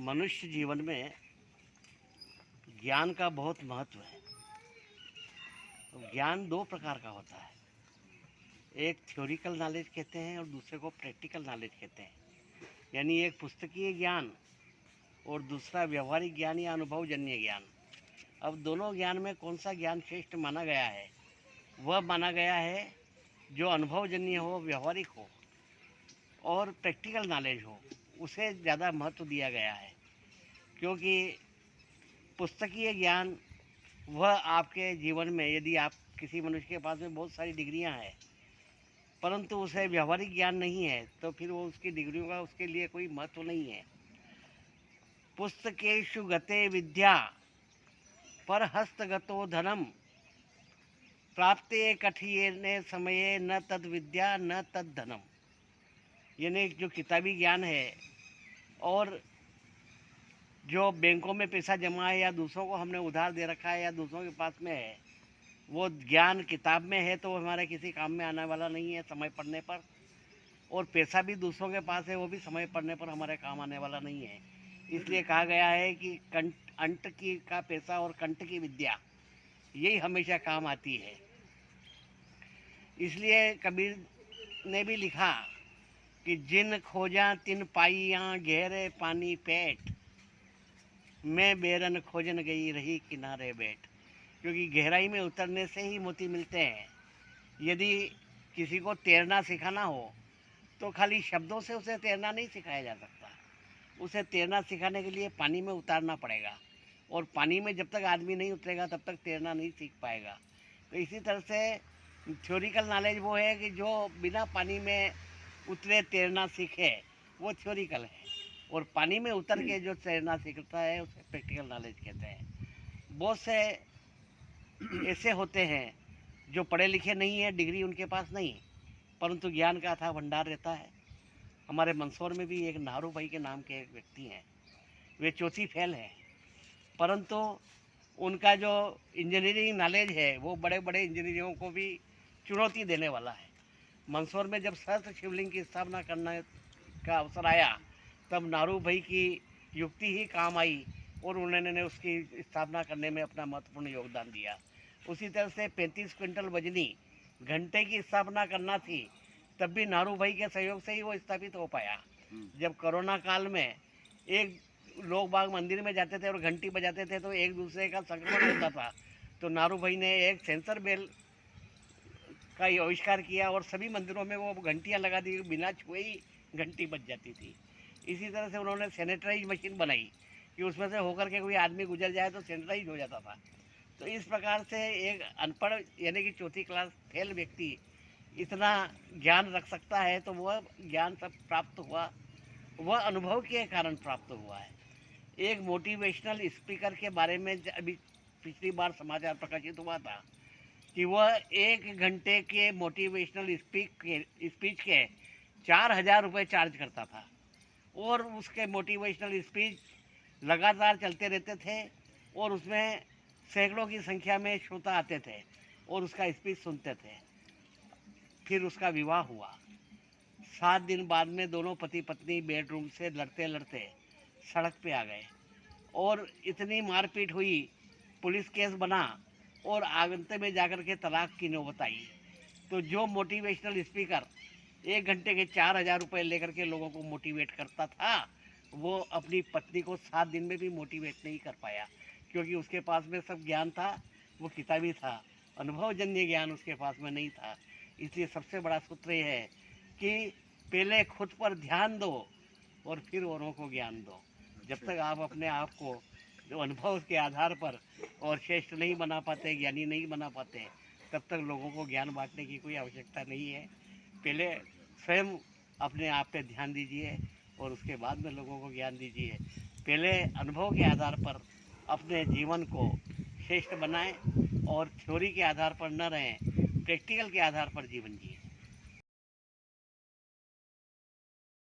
मनुष्य जीवन में ज्ञान का बहुत महत्व है। तो ज्ञान दो प्रकार का होता है, एक थ्योरिकल नॉलेज कहते हैं और दूसरे को प्रैक्टिकल नॉलेज कहते हैं। यानी एक पुस्तकीय ज्ञान और दूसरा व्यवहारिक ज्ञान या अनुभवजन्य ज्ञान। अब दोनों ज्ञान में कौन सा ज्ञान श्रेष्ठ माना गया है? वह माना गया है जो अनुभवजन्य हो, व्यवहारिक हो और प्रैक्टिकल नॉलेज हो, उसे ज़्यादा महत्व दिया गया है। क्योंकि पुस्तकीय ज्ञान वह आपके जीवन में, यदि आप किसी मनुष्य के पास में बहुत सारी डिग्रियां हैं परंतु उसे व्यवहारिक ज्ञान नहीं है, तो फिर वो उसकी डिग्रियों का उसके लिए कोई महत्व नहीं है। पुस्तकेषु गते विद्या पर हस्तगतो धनम प्राप्ते कठिने समये न तद विद्या न तद धनम। यानी जो किताबी ज्ञान है और जो बैंकों में पैसा जमा है या दूसरों को हमने उधार दे रखा है या दूसरों के पास में है, वो ज्ञान किताब में है तो वो हमारे किसी काम में आने वाला नहीं है समय पड़ने पर। और पैसा भी दूसरों के पास है, वो भी समय पड़ने पर हमारे काम आने वाला नहीं है। इसलिए कहा गया है कि अंट की का पैसा और कंठ की विद्या यही हमेशा काम आती है। इसलिए कबीर ने भी लिखा कि जिन खोजा तिन पाइयाँ गहरे पानी पेट, मैं बेरन खोजन गई रही किनारे बैठ। क्योंकि गहराई में उतरने से ही मोती मिलते हैं। यदि किसी को तैरना सिखाना हो तो खाली शब्दों से उसे तैरना नहीं सिखाया जा सकता। उसे तैरना सिखाने के लिए पानी में उतारना पड़ेगा, और पानी में जब तक आदमी नहीं उतरेगा तब तक तैरना नहीं सीख पाएगा। तो इसी तरह से थ्योरिकल नॉलेज वो है कि जो बिना पानी में उतरे तैरना सीखे, वो थ्योरिकल है। और पानी में उतर के जो तैरना सीखता है उसे प्रैक्टिकल नॉलेज कहते हैं। बहुत से ऐसे होते हैं जो पढ़े लिखे नहीं है, डिग्री उनके पास नहीं, परंतु ज्ञान का अथाह भंडार रहता है। हमारे मंदसौर में भी एक नारू भाई के नाम के एक व्यक्ति हैं, वे चौथी फेल हैं, परंतु उनका जो इंजीनियरिंग नॉलेज है वो बड़े बड़े इंजीनियरों को भी चुनौती देने वाला है। मंदसौर में जब सहस्त्र शिवलिंग की स्थापना करने का अवसर आया तब नारू भाई की युक्ति ही काम आई और उन्होंने उसकी स्थापना करने में अपना महत्वपूर्ण योगदान दिया। उसी तरह से 35 क्विंटल वजनी घंटे की स्थापना करना थी, तब भी नारू भाई के सहयोग से ही वो स्थापित हो पाया। जब कोरोना काल में एक लोग बाग मंदिर में जाते थे और घंटी बजाते थे तो एक दूसरे का संक्रमण होता था, तो नारू भाई ने एक सेंसर बेल का आविष्कार किया और सभी मंदिरों में वो घंटियाँ लगा दी, बिना छुए ही घंटी बज जाती थी। इसी तरह से उन्होंने सैनिटाइज मशीन बनाई कि उसमें से होकर के कोई आदमी गुजर जाए तो सैनिटाइज हो जाता था। तो इस प्रकार से एक अनपढ़ यानी कि चौथी क्लास फेल व्यक्ति इतना ज्ञान रख सकता है, तो वह ज्ञान सब प्राप्त हुआ, वह अनुभव के कारण प्राप्त हुआ है। एक मोटिवेशनल स्पीकर के बारे में अभी पिछली बार समाचार प्रकाशित हुआ था कि वह 1 घंटे के मोटिवेशनल स्पीच के 4,000 रुपये चार्ज करता था, और उसके मोटिवेशनल स्पीच लगातार चलते रहते थे और उसमें सैकड़ों की संख्या में श्रोता आते थे और उसका स्पीच सुनते थे। फिर उसका विवाह हुआ। 7 दिन बाद में दोनों पति पत्नी बेडरूम से लड़ते लड़ते सड़क पे आ गए और इतनी मारपीट हुई, पुलिस केस बना और अंत में जाकर के तलाक की नौबत आई। तो जो मोटिवेशनल स्पीकर 1 घंटे के 4,000 रुपये लेकर के लोगों को मोटिवेट करता था, वो अपनी पत्नी को 7 दिन में भी मोटिवेट नहीं कर पाया, क्योंकि उसके पास में सब ज्ञान था वो किताबी था, अनुभवजन्य ज्ञान उसके पास में नहीं था। इसलिए सबसे बड़ा सूत्र ये है कि पहले खुद पर ध्यान दो और फिर औरों को ज्ञान दो। जब तक आप अपने आप को जो अनुभव के आधार पर और श्रेष्ठ नहीं बना पाते, ज्ञानी नहीं बना पाते, तब तक लोगों को ज्ञान बांटने की कोई आवश्यकता नहीं है। पहले स्वयं अपने आप पे ध्यान दीजिए और उसके बाद में लोगों को ज्ञान दीजिए। पहले अनुभव के आधार पर अपने जीवन को श्रेष्ठ बनाएं और थ्योरी के आधार पर न रहें, प्रैक्टिकल के आधार पर जीवन जिए।